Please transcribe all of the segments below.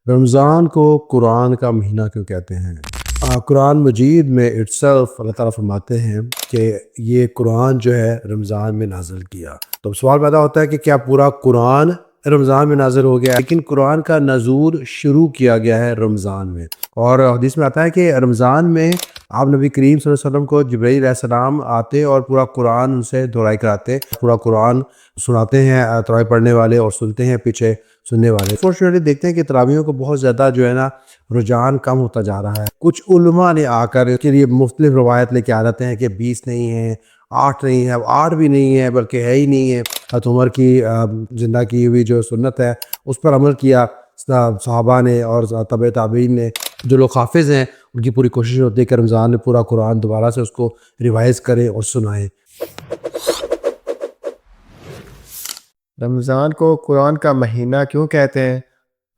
رمضان کو قرآن کا مہینہ کیوں کہتے ہیں؟ قرآن مجید میں اٹسلف اللہ تعالیٰ فرماتے ہیں کہ یہ قرآن جو ہے رمضان میں نازل کیا۔ تو اب سوال پیدا ہوتا ہے کہ کیا پورا قرآن رمضان میں نازل ہو گیا ہے؟ لیکن قرآن کا نزول شروع کیا گیا ہے رمضان میں، اور حدیث میں آتا ہے کہ رمضان میں آپ نبی کریم صلی اللہ علیہ وسلم کو جبرائیل علیہ السلام آتے اور پورا قرآن ان سے دہرائی کراتے، پورا قرآن سناتے ہیں تراویح پڑھنے والے، اور سنتے ہیں پیچھے سننے والے۔ فارچونیٹلی دیکھتے ہیں کہ تراویحوں کو بہت زیادہ جو ہے نا رجحان کم ہوتا جا رہا ہے۔ کچھ علماء نے آ کر اس کے لیے مختلف روایت لے کے آ جاتے ہیں کہ 20 نہیں ہیں، 8 نہیں ہے، 8 بھی نہیں ہے بلکہ ہے ہی نہیں ہے۔ حضرت عمر کی زندہ کی ہوئی جو سنت ہے اس پر عمل کیا صحابہ نے اور تبع تابعین نے۔ جو لوگ حافظ ہیں ان کی پوری کوشش ہوتی ہے کہ رمضان میں پورا قرآن دوبارہ سے اس کو ریوائز کریں اور سنائیں۔ رمضان کو قرآن کا مہینہ کیوں کہتے ہیں؟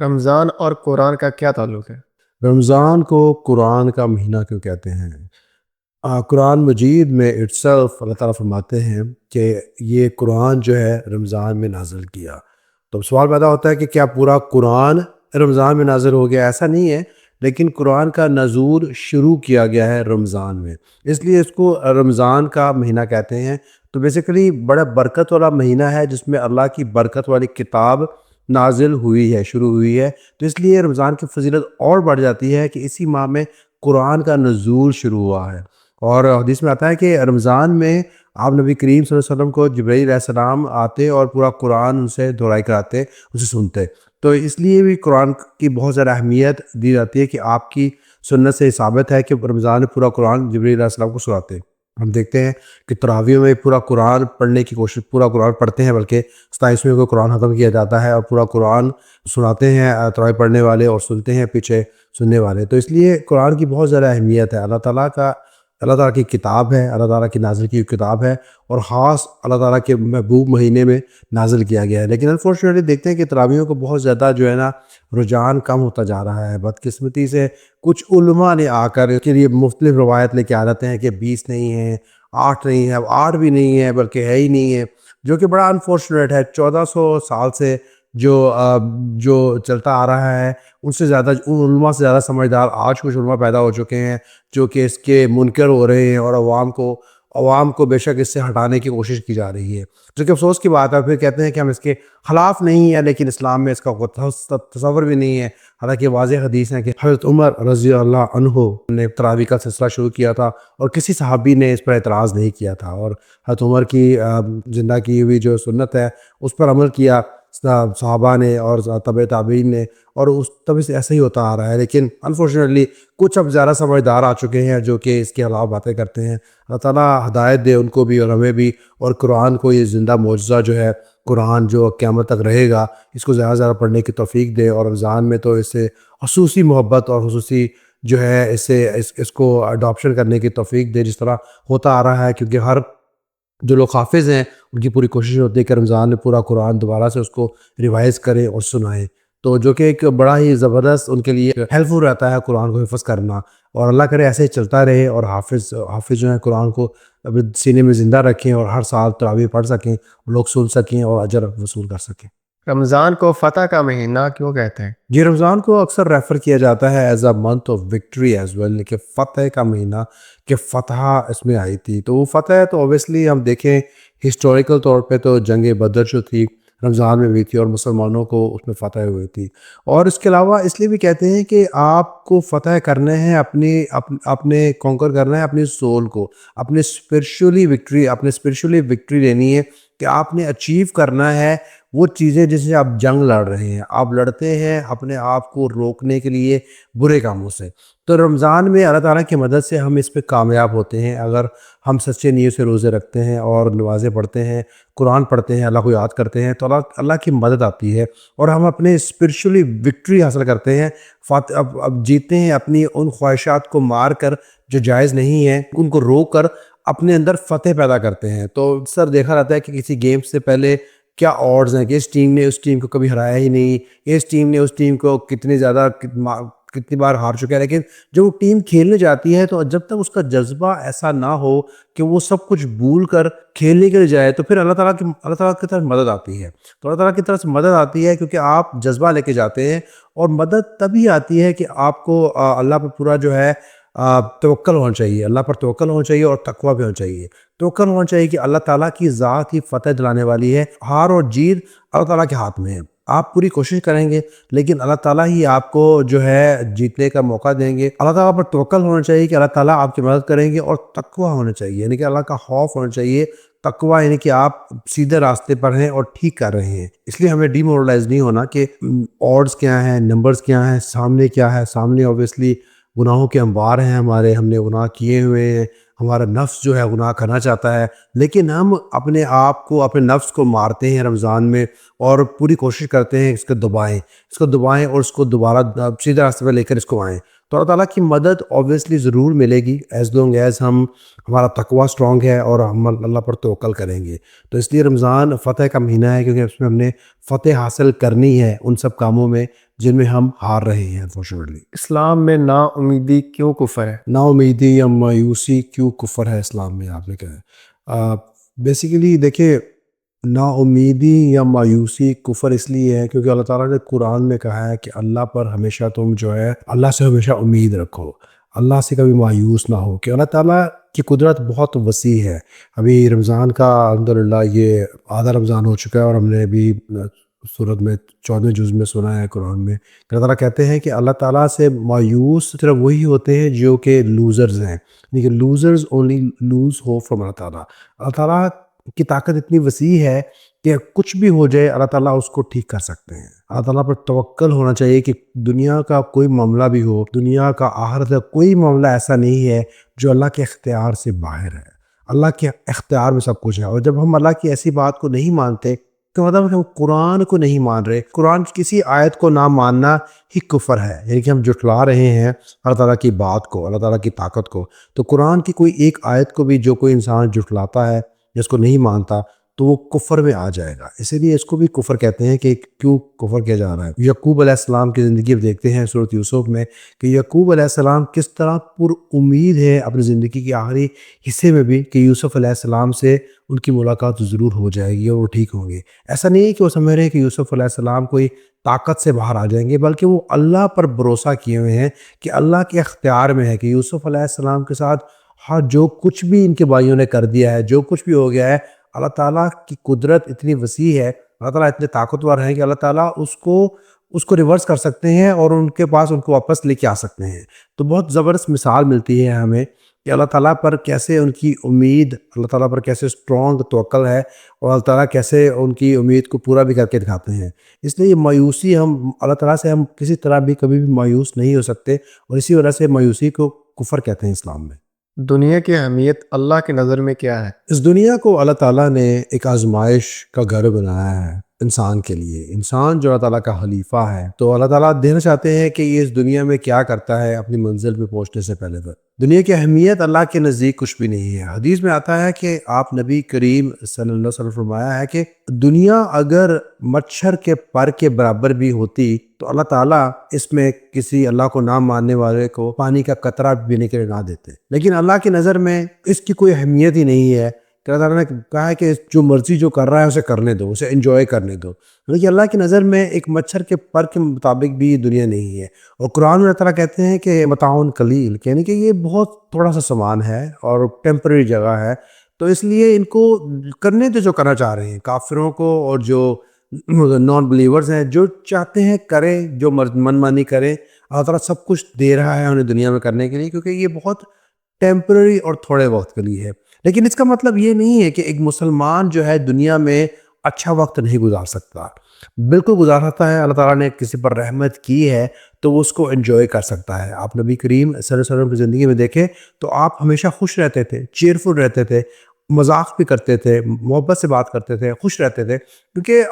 رمضان اور قرآن کا کیا تعلق ہے؟ رمضان کو قرآن کا مہینہ کیوں کہتے ہیں؟ قرآن مجید میں اٹسلف اللہ تعالیٰ فرماتے ہیں کہ یہ قرآن جو ہے رمضان میں نازل کیا۔ تو اب سوال پیدا ہوتا ہے کہ کیا پورا قرآن رمضان میں نازل ہو گیا؟ ایسا نہیں ہے، لیکن قرآن کا نزول شروع کیا گیا ہے رمضان میں، اس لیے اس کو رمضان کا مہینہ کہتے ہیں۔ تو بیسیکلی بڑا برکت والا مہینہ ہے جس میں اللہ کی برکت والی کتاب نازل ہوئی ہے، شروع ہوئی ہے۔ تو اس لیے رمضان کی فضیلت اور بڑھ جاتی ہے کہ اسی ماہ میں قرآن کا نزول شروع ہوا ہے، اور حدیث میں آتا ہے کہ رمضان میں آپ نبی کریم صلی اللہ علیہ وسلم کو جبرائیل علیہ السلام آتے اور پورا قرآن ان سے دہرائی کراتے، اسے سنتے۔ تو اس لیے بھی قرآن کی بہت زیادہ اہمیت دی جاتی ہے کہ آپ کی سنت سے ثابت ہے کہ رمضان میں پورا قرآن جبرائیل علیہ السلام کو سناتے۔ ہم دیکھتے ہیں کہ تراویحوں میں پورا قرآن پڑھنے کی کوشش، پورا قرآن پڑھتے ہیں، بلکہ 27ویں کو قرآن ختم کیا جاتا ہے اور پورا قرآن سناتے ہیں تراویح پڑھنے والے، اور سنتے ہیں پیچھے سننے والے۔ تو اس لیے قرآن کی بہت زیادہ اہمیت ہے۔ اللہ تعالیٰ کی کتاب ہے، اللہ تعالیٰ کی نازل کی ہوئی کتاب ہے، اور خاص اللہ تعالیٰ کے محبوب مہینے میں نازل کیا گیا ہے۔ لیکن انفارچونیٹلی دیکھتے ہیں کہ تراویحوں کو بہت زیادہ جو ہے نا رجحان کم ہوتا جا رہا ہے۔ بدقسمتی سے کچھ علماء نے آ کر اس کے لیے مختلف روایت لے کے آ جاتے ہیں کہ 20 نہیں ہیں، 8 نہیں ہے، 8 بھی نہیں ہے بلکہ ہے ہی نہیں ہے، جو کہ بڑا انفارچونیٹ ہے۔ 1400 سال سے جو چلتا آ رہا ہے، ان سے زیادہ ان علماء سے زیادہ سمجھدار آج کچھ علماء پیدا ہو چکے ہیں جو کہ اس کے منکر ہو رہے ہیں، اور عوام کو بے شک اس سے ہٹانے کی کوشش کی جا رہی ہے، جو کہ افسوس کی بات ہے۔ پھر کہتے ہیں کہ ہم اس کے خلاف نہیں ہیں، لیکن اسلام میں اس کا تصور بھی نہیں ہے۔ حالانکہ واضح حدیث ہے کہ حضرت عمر رضی اللہ عنہ نے تراویح کا سلسلہ شروع کیا تھا، اور کسی صحابی نے اس پر اعتراض نہیں کیا تھا، اور حضرت عمر کی زندہ کی ہوئی جو سنت ہے اس پر عمل کیا صحابہ نے اور تبع تابعین نے، اور اس طب سے ایسا ہی ہوتا آ رہا ہے۔ لیکن انفارچونیٹلی کچھ اب زیادہ سمجھدار آ چکے ہیں جو کہ اس کے خلاف باتیں کرتے ہیں۔ اللہ تعالیٰ ہدایت دے ان کو بھی اور ہمیں بھی، اور قرآن کو یہ زندہ معجزہ جو ہے، قرآن جو قیامت تک رہے گا، اس کو زیادہ زیادہ پڑھنے کی توفیق دے، اور رمضان میں تو اس سے خصوصی محبت اور خصوصی جو ہے اس کو اڈاپشن کرنے کی توفیق دے، جس طرح ہوتا آ رہا ہے، کیونکہ جو لوگ حافظ ہیں ان کی پوری کوشش ہوتی ہے کہ رمضان میں پورا قرآن دوبارہ سے اس کو ریوائز کریں اور سنائیں۔ تو جو کہ ایک بڑا ہی زبردست ان کے لیے ہیلپ فل رہتا ہے قرآن کو حفظ کرنا، اور اللہ کرے ایسے ہی چلتا رہے، اور حافظ جو ہیں قرآن کو سینے میں زندہ رکھیں، اور ہر سال تراویح پڑھ سکیں، لوگ سن سکیں اور اجر وصول کر سکیں۔ رمضان کو فتح کا مہینہ کیوں کہتے ہیں؟ جی، رمضان کو اکثر ریفر کیا جاتا ہے as a month of victory as well, کہ فتح کا مہینہ، کہ فتح اس میں آئی تھی۔ تو وہ فتح تو اوبیسلی ہم دیکھیں ہسٹوریکل طور پہ تو جنگ بدر جو تھی رمضان میں ہوئی تھی، اور مسلمانوں کو اس میں فتح ہوئی تھی۔ اور اس کے علاوہ اس لیے بھی کہتے ہیں کہ آپ کو فتح کرنے ہیں، اپنے کانکر کرنا ہے اپنی سول کو، اپنے اسپرچولی وکٹری لینی ہے، کہ آپ نے اچیو کرنا ہے وہ چیزیں جس سے آپ جنگ لڑ رہے ہیں۔ آپ لڑتے ہیں اپنے آپ کو روکنے کے لیے برے کاموں سے۔ تو رمضان میں اللہ تعالیٰ کی مدد سے ہم اس پہ کامیاب ہوتے ہیں، اگر ہم سچے نیت سے روزے رکھتے ہیں اور نمازیں پڑھتے ہیں، قرآن پڑھتے ہیں، اللہ کو یاد کرتے ہیں، تو اللہ کی مدد آتی ہے، اور ہم اپنے اسپرچولی وکٹری حاصل کرتے ہیں۔ اب جیتے ہیں اپنی ان خواہشات کو مار کر جو جائز نہیں ہیں، ان کو روک کر اپنے اندر فتح پیدا کرتے ہیں۔ تو اکثر دیکھا جاتا ہے کہ کسی گیم سے پہلے کیا آڈز ہیں کہ اس ٹیم نے اس ٹیم کو کبھی ہرایا ہی نہیں، اس ٹیم نے اس ٹیم کو کتنے زیادہ کتنی بار ہار چکا ہے، لیکن جب وہ ٹیم کھیلنے جاتی ہے تو جب تک اس کا جذبہ ایسا نہ ہو کہ وہ سب کچھ بھول کر کھیلنے کے لیے جائے، تو پھر اللہ تعالیٰ کی طرف مدد آتی ہے. تو اللہ تعالیٰ کی طرف سے مدد آتی ہے کیونکہ آپ جذبہ لے کے جاتے ہیں، اور مدد تبھی آتی ہے کہ آپ کو اللہ پر پورا جو ہے توکل ہونا چاہیے. اللہ پر توکل ہونا چاہیے اور تقویٰ بھی ہونا چاہیے. توکل ہونا چاہیے کہ اللہ تعالیٰ کی ذات ہی فتح دلانے والی ہے. ہار اور جیت اللہ تعالیٰ کے ہاتھ میں ہے. آپ پوری کوشش کریں گے لیکن اللہ تعالیٰ ہی آپ کو جو ہے جیتنے کا موقع دیں گے. اللہ تعالیٰ پر توکل ہونا چاہیے کہ اللہ تعالیٰ آپ کی مدد کریں گے، اور تقویٰ ہونا چاہیے یعنی کہ اللہ کا خوف ہونا چاہیے. تقویٰ یعنی کہ آپ سیدھے راستے پر ہیں اور ٹھیک کر رہے ہیں. اس لیے ہمیں ڈی مورلائز نہیں ہونا کہ آڈز کیا ہیں، نمبرز کیا ہیں، سامنے کیا ہے. سامنے اوبیسلی گناہوں کے انبار ہیں ہمارے، ہم نے گناہ کیے ہوئے ہیں، ہمارا نفس جو ہے گناہ کرنا چاہتا ہے، لیکن ہم اپنے آپ کو، اپنے نفس کو مارتے ہیں رمضان میں اور پوری کوشش کرتے ہیں اس کو دبائیں اور اس کو دوبارہ سیدھے راستے پر لے کر اس کو آئیں. تو اللہ تعالیٰ کی مدد اوبیسلی ضرور ملے گی ایز لانگ ایز ہمارا تقویٰ اسٹرانگ ہے اور ہم اللہ پر توکل کریں گے. تو اس لیے رمضان فتح کا مہینہ ہے کیونکہ اس میں ہم نے فتح حاصل کرنی ہے ان سب کاموں میں جن میں ہم ہار رہے ہیں انفارچونیٹلی. اسلام میں نا امیدی کیوں کفر ہے؟ نا امیدی یا مایوسی کیوں کفر ہے اسلام میں؟ آپ نے کہا بیسیکلی دیکھیں، نا امیدی یا مایوسی کفر اس لیے ہے کیونکہ اللہ تعالیٰ نے قرآن میں کہا ہے کہ اللہ پر ہمیشہ تم جو ہے اللہ سے ہمیشہ امید رکھو، اللہ سے کبھی مایوس نہ ہو، کہ اللہ تعالیٰ کی قدرت بہت وسیع ہے. ابھی رمضان کا الحمدللہ یہ آدھا رمضان ہو چکا ہے اور ہم نے ابھی سورت میں 14 جز میں سنا ہے قرآن میں کہ اللہ تعالیٰ کہتے ہیں کہ اللہ تعالیٰ سے مایوس صرف وہی ہوتے ہیں جو کہ لوزرز ہیں، لیکن losers only lose hope from اللہ تعالیٰ. اللہ تعالیٰ کی طاقت اتنی وسیع ہے کہ کچھ بھی ہو جائے اللہ تعالیٰ اس کو ٹھیک کر سکتے ہیں. اللہ تعالیٰ پر توکل ہونا چاہیے کہ دنیا کا کوئی معاملہ بھی ہو، دنیا کا آخرت کا کوئی معاملہ ایسا نہیں ہے جو اللہ کے اختیار سے باہر ہے. اللہ کے اختیار میں سب کچھ ہے. اور جب ہم اللہ کی ایسی بات کو نہیں مانتے تو مطلب کہ ہم قرآن کو نہیں مان رہے. قرآن کی کسی آیت کو نہ ماننا ہی کفر ہے، یعنی کہ ہم جھٹلا رہے ہیں اللہ تعالیٰ کی بات کو، اللہ تعالیٰ کی طاقت کو. تو قرآن کی کوئی ایک آیت کو بھی جو کوئی انسان جھٹلاتا ہے، جس کو نہیں مانتا، تو وہ کفر میں آ جائے گا. اسی لیے اس کو بھی کفر کہتے ہیں کہ کیوں کفر کیا جا رہا ہے. یعقوب علیہ السلام کی زندگی میں دیکھتے ہیں سورۃ یوسف میں کہ یعقوب علیہ السلام کس طرح پر امید ہے اپنی زندگی کے آخری حصے میں بھی کہ یوسف علیہ السلام سے ان کی ملاقات ضرور ہو جائے گی اور وہ ٹھیک ہوں گے. ایسا نہیں ہے کہ وہ سمجھ رہے ہیں کہ یوسف علیہ السلام کوئی طاقت سے باہر آ جائیں گے، بلکہ وہ اللہ پر بھروسہ کیے ہوئے ہیں کہ اللہ کے اختیار میں ہے کہ یوسف علیہ السلام کے ساتھ جو کچھ بھی ان کے بھائیوں نے کر دیا ہے، جو کچھ بھی ہو گیا ہے، اللہ تعالیٰ کی قدرت اتنی وسیع ہے، اللہ تعالیٰ اتنے طاقتور ہیں کہ اللہ تعالیٰ اس کو ریورس کر سکتے ہیں اور ان کے پاس ان کو واپس لے کے آ سکتے ہیں. تو بہت زبردست مثال ملتی ہے ہمیں کہ اللہ تعالیٰ پر کیسے ان کی امید، اللہ تعالیٰ پر کیسے اسٹرانگ توکل ہے، اور اللہ تعالیٰ کیسے ان کی امید کو پورا بھی کر کے دکھاتے ہیں. اس لیے یہ مایوسی، ہم اللہ تعالیٰ سے ہم کسی طرح بھی کبھی بھی مایوس نہیں ہو سکتے، اور اسی وجہ سے مایوسی کو کفر کہتے ہیں اسلام میں. دنیا کی اہمیت اللہ کی نظر میں کیا ہے؟ اس دنیا کو اللہ تعالیٰ نے ایک آزمائش کا گھر بنایا ہے انسان کے لیے. انسان جو اللہ تعالیٰ کا خلیفہ ہے، تو اللہ تعالیٰ دینا چاہتے ہیں کہ یہ اس دنیا میں کیا کرتا ہے اپنی منزل پہ پہنچنے سے پہلے. دنیا کی اہمیت اللہ کے نزدیک کچھ بھی نہیں ہے. حدیث میں آتا ہے کہ آپ نبی کریم صلی اللہ علیہ وسلم فرمایا ہے کہ دنیا اگر مچھر کے پر کے برابر بھی ہوتی تو اللہ تعالیٰ اس میں کسی اللہ کو نہ ماننے والے کو پانی کا قطرہ بھی پینے کے لیے نہ دیتے. لیکن اللہ کی نظر میں اس کی کوئی اہمیت ہی نہیں ہے. کہ اللہ تعالیٰ نے کہا ہے کہ جو مرضی جو کر رہا ہے اسے کرنے دو، اسے انجوائے کرنے دو. لیکن اللہ کی نظر میں ایک مچھر کے پر کے مطابق بھی دنیا نہیں ہے. اور قرآن میں اللہ تعالیٰ کہتے ہیں کہ متاع قلیل، یعنی کہ یہ بہت تھوڑا سا سامان ہے اور ٹیمپرری جگہ ہے. تو اس لیے ان کو کرنے دو جو کرنا چاہ رہے ہیں، کافروں کو اور جو نان بلیورز ہیں جو چاہتے ہیں کریں، جو من مانی کریں. اللہ تعالیٰ سب کچھ دے رہا ہے انہیں دنیا میں کرنے کے لیے، کیونکہ یہ بہت ٹیمپرری اور تھوڑے وقت کے لیے ہے. لیکن اس کا مطلب یہ نہیں ہے کہ ایک مسلمان جو ہے دنیا میں اچھا وقت نہیں گزار سکتا. بالکل گزار سکتا ہے. اللہ تعالیٰ نے کسی پر رحمت کی ہے تو وہ اس کو انجوائے کر سکتا ہے. آپ نبی کریم صلی اللہ علیہ وسلم کی زندگی میں دیکھیں تو آپ ہمیشہ خوش رہتے تھے، چیئرفل رہتے تھے، مذاق بھی کرتے تھے، محبت سے بات کرتے تھے، خوش رہتے تھے. کیونکہ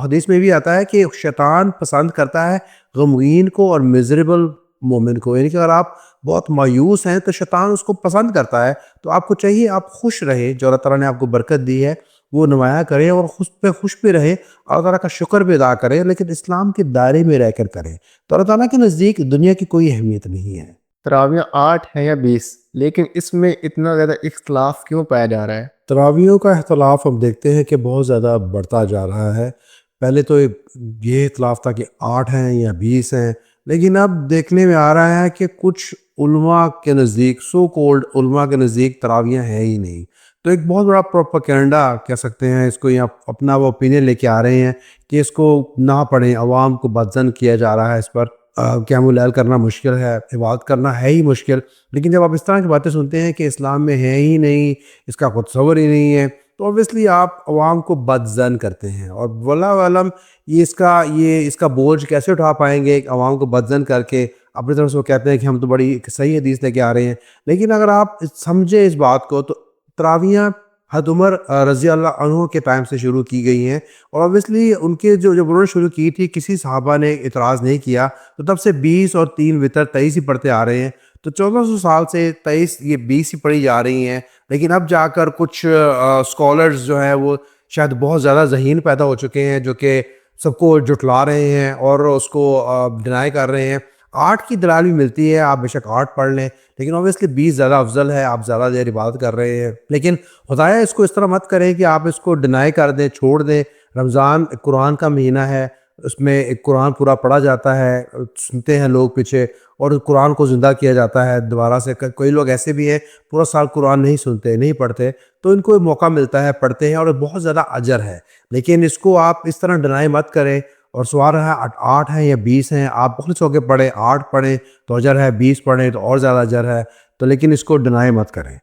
حدیث میں بھی آتا ہے کہ شیطان پسند کرتا ہے غمگین کو اور میزریبل مومن کو. یعنی کہ اگر آپ بہت مایوس ہیں تو شیطان اس کو پسند کرتا ہے. تو آپ کو چاہیے آپ خوش رہیں، جو اللہ تعالیٰ نے آپ کو برکت دی ہے وہ نمایاں کریں اور خود پہ خوش بھی رہیں اور اللہ تعالیٰ کا شکر بھی ادا کریں، لیکن اسلام کے دائرے میں رہ کر کریں، تو اللہ تعالیٰ کے نزدیک دنیا کی کوئی اہمیت نہیں ہے۔ تراویح 8 ہیں یا 20، لیکن اس میں اتنا زیادہ اختلاف کیوں پایا جا رہا ہے؟ تراویحوں کا اختلاف ہم دیکھتے ہیں کہ بہت زیادہ بڑھتا جا رہا ہے۔ پہلے تو یہ اختلاف تھا کہ 8 ہیں یا 20 ہیں، لیکن اب دیکھنے میں آ رہا ہے کہ کچھ علماء کے نزدیک، سو کولڈ علماء کے نزدیک تراویحیں ہیں ہی نہیں۔ تو ایک بہت بڑا پروپیگنڈا کہہ سکتے ہیں اس کو، یا اپنا وہ اوپینین لے کے آ رہے ہیں کہ اس کو نہ پڑھیں، عوام کو بدظن کیا جا رہا ہے اس پر۔ قیام اللیل کرنا مشکل ہے، عبادت کرنا ہے ہی مشکل، لیکن جب آپ اس طرح کی باتیں سنتے ہیں کہ اسلام میں ہے ہی نہیں، اس کا کوئی تصور ہی نہیں ہے، تو اوبویسلی آپ عوام کو بدظن کرتے ہیں، اور واللہ عالم یہ اس کا بوجھ کیسے اٹھا پائیں گے عوام کو بدظن کر کے۔ اپنی طرف سے وہ کہتے ہیں کہ ہم تو بڑی صحیح حدیث لے کے آ رہے ہیں، لیکن اگر آپ سمجھیں اس بات کو تو تراویحیں حضرت عمر رضی اللہ عنہ کے ٹائم سے شروع کی گئی ہیں، اور اوبویسلی ان کے جب انہوں نے شروع کی تھی کسی صحابہ نے اعتراض نہیں کیا، تو تب سے 20 اور 3 وتر 23 ہی پڑھتے آ رہے ہیں، تو 1400 سال سے 23 یہ 20 ہی پڑھی جا رہی ہیں۔ لیکن اب جا کر کچھ اسکالرز جو ہیں وہ شاید بہت زیادہ ذہین پیدا ہو چکے ہیں، جو کہ سب کو جھٹلا رہے ہیں اور اس کو ڈینائی کر رہے ہیں۔ 8 کی دلائل بھی ملتی ہے، آپ بے شک 8 پڑھ لیں، لیکن اوبویسلی 20 زیادہ افضل ہے، آپ زیادہ دیر عبادت کر رہے ہیں۔ لیکن خدایا اس کو اس طرح مت کریں کہ آپ اس کو ڈینائی کر دیں، چھوڑ دیں۔ رمضان قرآن کا مہینہ ہے، اس میں ایک قرآن پورا پڑھا جاتا ہے، سنتے ہیں لوگ پیچھے، اور قرآن کو زندہ کیا جاتا ہے دوبارہ سے۔ کوئی لوگ ایسے بھی ہیں پورا سال قرآن نہیں سنتے، نہیں پڑھتے، تو ان کو موقع ملتا ہے، پڑھتے ہیں، اور بہت زیادہ اجر ہے۔ لیکن اس کو آپ اس طرح ڈینائی مت کریں، اور سوال رہا 8 ہیں یا 20 ہیں، آپ مخلص ہو کے پڑھیں، 8 پڑھیں تو اجر ہے، 20 پڑھیں تو اور زیادہ اجر ہے، تو لیکن اس کو ڈینائی مت کریں۔